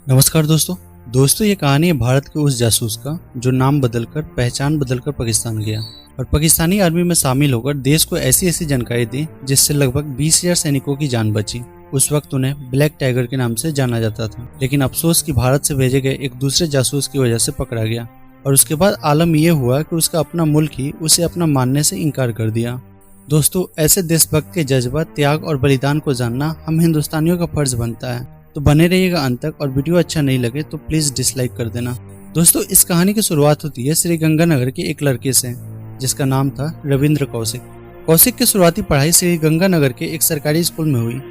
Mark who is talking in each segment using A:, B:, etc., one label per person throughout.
A: नमस्कार दोस्तों ये कहानी है भारत के उस जासूस का जो नाम बदलकर पहचान बदलकर पाकिस्तान गया और पाकिस्तानी आर्मी में शामिल होकर देश को ऐसी ऐसी जानकारी दी जिससे लगभग 20,000 सैनिकों की जान बची। उस वक्त उन्हें ब्लैक टाइगर के नाम से जाना जाता था, लेकिन अफसोस कि भारत से भेजे गए एक दूसरे जासूस की वजह से पकड़ा गया और उसके बाद आलम यह हुआ कि उसका अपना मुल्क ही उसे अपना मानने से इनकार कर दिया। दोस्तों, ऐसे देशभक्त के जज्बा, त्याग और बलिदान को जानना हम हिंदुस्तानियों का फर्ज बनता है। तो बने रहिएगा अंत तक, और वीडियो अच्छा नहीं लगे तो प्लीज डिसलाइक कर देना। दोस्तों, इस कहानी की शुरुआत होती है श्रीगंगानगर के एक लड़के से जिसका नाम था रविंद्र कौशिक। कौशिक की शुरुआती पढ़ाई श्रीगंगानगर के एक सरकारी स्कूल में हुई।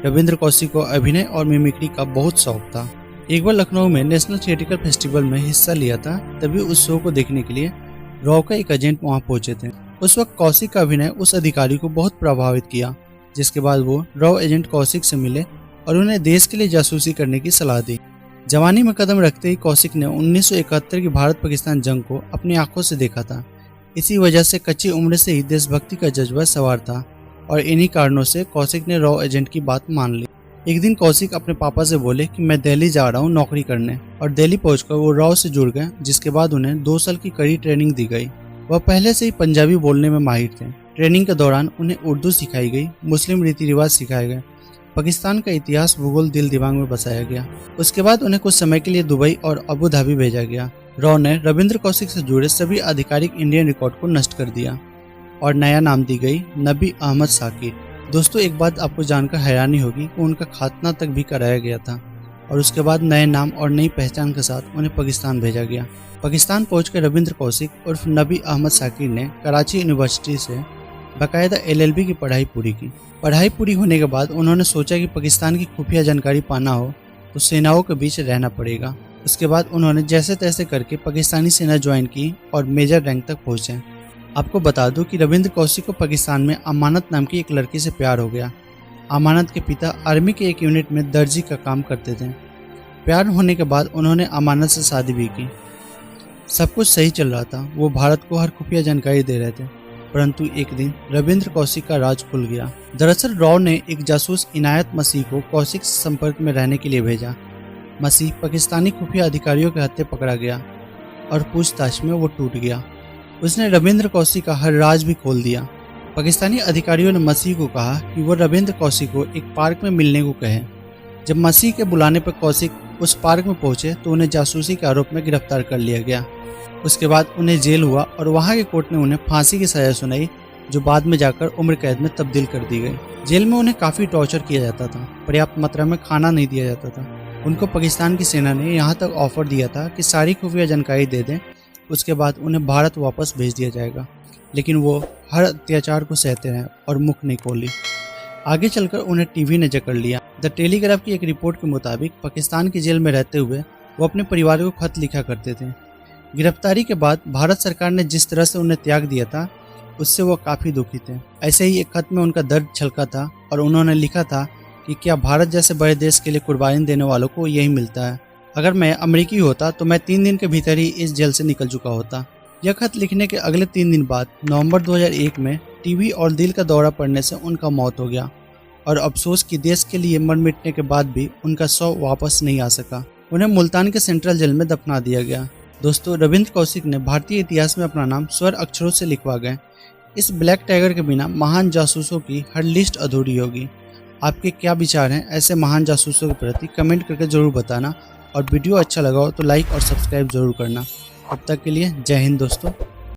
A: रविंद्र कौशिक को अभिनय और मिमिक्री का बहुत शौक था। एक बार लखनऊ में नेशनल थिएटिकल फेस्टिवल में हिस्सा लिया था, तभी उस शो को देखने के लिए रॉ का एक एजेंट वहां पहुंचे थे। उस वक्त कौशिक का अभिनय उस अधिकारी को बहुत प्रभावित किया, जिसके बाद वो रॉ एजेंट कौशिक से मिले और उन्हें देश के लिए जासूसी करने की सलाह दी। जवानी में कदम रखते ही कौशिक ने 1971 की भारत पाकिस्तान जंग को अपनी आंखों से देखा था। इसी वजह से कच्ची उम्र से ही देशभक्ति का जज्बा सवार था और इन्हीं कारणों से कौशिक ने रॉ एजेंट की बात मान ली। एक दिन कौशिक अपने पापा से बोले कि मैं दिल्ली जा रहा हूँ नौकरी करने, और दिल्ली पहुंचकर वो रॉ से जुड़ गए, जिसके बाद उन्हें 2 साल की कड़ी ट्रेनिंग दी गई। वह पहले से ही पंजाबी बोलने में माहिर थे। ट्रेनिंग के दौरान उन्हें उर्दू सिखाई गई, मुस्लिम रीति रिवाज सिखाए गए, पाकिस्तान का इतिहास भूगोल दिल दिमाग में बसाया गया। उसके बाद उन्हें कुछ समय के लिए दुबई और अबू धाबी भेजा गया। रॉ ने रविंद्र कौशिक से जुड़े सभी आधिकारिक इंडियन रिकॉर्ड को नष्ट कर दिया और नया नाम दी गई नबी अहमद साकिर। दोस्तों, एक बात आपको जानकर हैरानी होगी कि उनका खातना तक भी कराया गया था और उसके बाद नए नाम और नई पहचान के साथ उन्हें पाकिस्तान भेजा गया। पाकिस्तान पहुंचकर रविंद्र कौशिक उर्फ नबी अहमद साकिर ने कराची यूनिवर्सिटी से बाकायदा LLB की पढ़ाई पूरी की। पढ़ाई पूरी होने के बाद उन्होंने सोचा कि पाकिस्तान की खुफिया जानकारी पाना हो तो सेनाओं के बीच रहना पड़ेगा। उसके बाद उन्होंने जैसे तैसे करके पाकिस्तानी सेना ज्वाइन की और मेजर रैंक तक पहुंचे। आपको बता दूं कि रविंद्र कौशिक को पाकिस्तान में अमानत नाम की एक लड़की से प्यार हो गया। अमानत के पिता आर्मी के एक यूनिट में दर्जी का काम करते थे। प्यार होने के बाद उन्होंने अमानत से शादी भी की। सब कुछ सही चल रहा था, वो भारत को हर खुफिया जानकारी दे रहे थे, परंतु एक दिन रविंद्र कौशिक का राज खुल गया। दरअसल रॉ ने एक जासूस इनायत मसीह को कौशिक से संपर्क में रहने के लिए भेजा। मसीह पाकिस्तानी खुफिया अधिकारियों के हत्थे पकड़ा गया और पूछताछ में वो टूट गया। उसने रविंद्र कौशिक का हर राज भी खोल दिया। पाकिस्तानी अधिकारियों ने मसीह को कहा कि वो रविंद्र कौशिक को एक पार्क में मिलने को कहे। जब मसीह के बुलाने पर कौशिक उस पार्क में पहुंचे तो उन्हें जासूसी के आरोप में गिरफ्तार कर लिया गया। उसके बाद उन्हें जेल हुआ और वहां के कोर्ट ने उन्हें फांसी की सजा सुनाई, जो बाद में जाकर उम्र कैद में तब्दील कर दी गई। जेल में उन्हें काफी टॉर्चर किया जाता था, पर्याप्त मात्रा में खाना नहीं दिया जाता था। उनको पाकिस्तान की सेना ने यहाँ तक ऑफर दिया था कि सारी खुफिया जानकारी दे दें, उसके बाद उन्हें भारत वापस भेज दिया जाएगा, लेकिन वो हर अत्याचार को सहते रहे और मुख नहीं खोली। आगे चलकर उन्हें टीवी ने जकड़ लिया। द टेलीग्राफ की एक रिपोर्ट के मुताबिक पाकिस्तान की जेल में रहते हुए वो अपने परिवार को खत लिखा करते थे। गिरफ्तारी के बाद भारत सरकार ने जिस तरह से उन्हें त्याग दिया था, उससे वो काफ़ी दुखी थे। ऐसे ही एक खत में उनका दर्द छलका था और उन्होंने लिखा था कि क्या भारत जैसे बड़े देश के लिए कुर्बानी देने वालों को यही मिलता है। अगर मैं अमेरिकी होता तो मैं 3 दिन के भीतर ही इस जेल से निकल चुका होता। यह खत लिखने के अगले 3 दिन बाद नवंबर 2001 में टीबी और दिल का दौरा पड़ने से उनका मौत हो गया और अफसोस कि देश के लिए मर मिटने के बाद भी उनका शव वापस नहीं आ सका। उन्हें मुल्तान के सेंट्रल जेल में दफना दिया गया। दोस्तों, रविंद्र कौशिक ने भारतीय इतिहास में अपना नाम स्वर अक्षरों से लिखवा गए। इस ब्लैक टाइगर के बिना महान जासूसों की हर लिस्ट अधूरी होगी। आपके क्या विचार हैं ऐसे महान जासूसों के प्रति, कमेंट करके जरूर बताना, और वीडियो अच्छा लगा हो तो लाइक और सब्सक्राइब जरूर करना। अब तक के लिए जय हिंद दोस्तों।